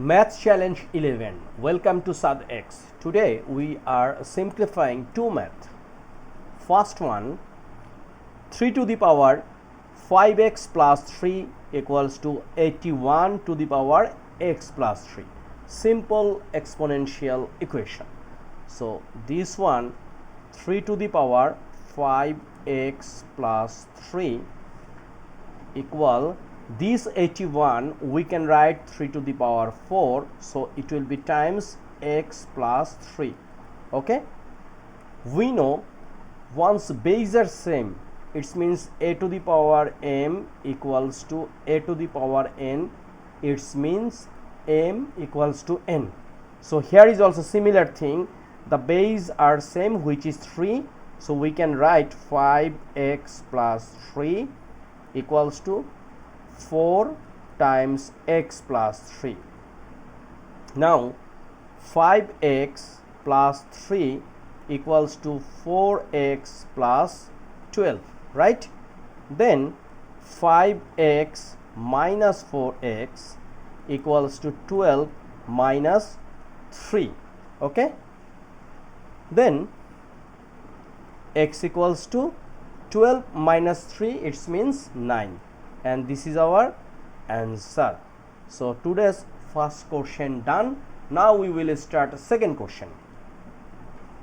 Math Challenge 11. Welcome to SADX. Today we are simplifying two math. First one, 3 to the power 5x plus 3 equals to 81 to the power x plus 3. Simple exponential equation. So this one, 3 to the power 5x plus 3 equal this 81 we can write 3 to the power 4, so it will be times x plus 3. Okay, we know once base are same, it means a to the power m equals to a to the power n, it means m equals to n. So here is also similar thing, the base are same, which is 3, so we can write 5x plus 3 equals to 4 times x plus 3. Now 5x plus 3 equals to 4x plus 12, right? Then 5x minus 4x equals to 12 minus 3. Okay, then x equals to 12 minus 3, it means 9, and this is our answer. So today's first question done. Now we will start second question.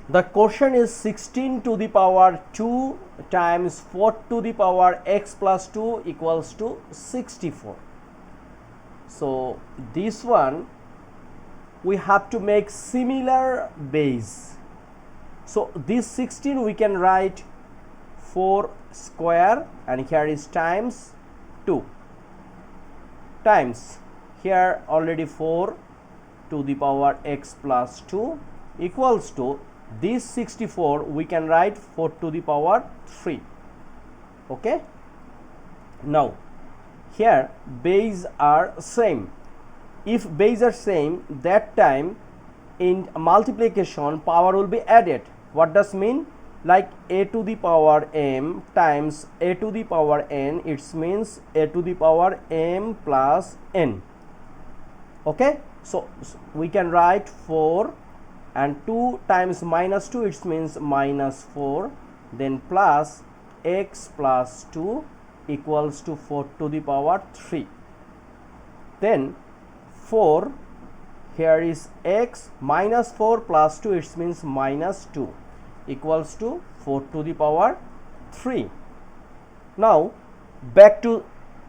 The question is 16 to the power 2 times 4 to the power x plus 2 equals to 64. So this one we have to make similar base. So this 16 we can write 4 square, and here is times 2 times here already 4 to the power x plus 2 equals to this 64 we can write 4 to the power 3. Okay, now here base are same. If base are same, that time in multiplication power will be added. What does mean? Like a to the power m times a to the power n, it means a to the power m plus n. Okay, so we can write 4, and 2 times minus 2, it means minus 4, then plus x plus 2 equals to 4 to the power 3. Then 4, here is x minus 4 plus 2, it means minus 2 equals to 4 to the power 3. Now back to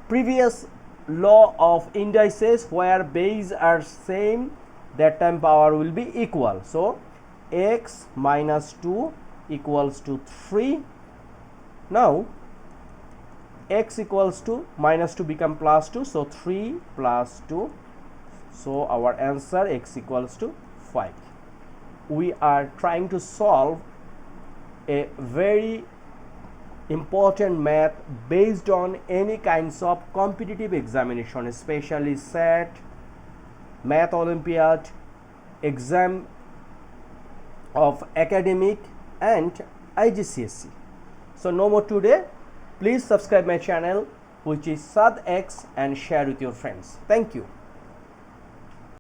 previous law of indices, where base are same, that time power will be equal. So x minus 2 equals to 3. Now x equals to minus 2 become plus 2, so 3 plus 2, so our answer x equals to 5. We are trying to solve a very important math based on any kinds of competitive examination, especially SAT, Math Olympiad, exam of academic and IGCSE. So no more today. Please subscribe my channel, which is SADX, and share with your friends. Thank you.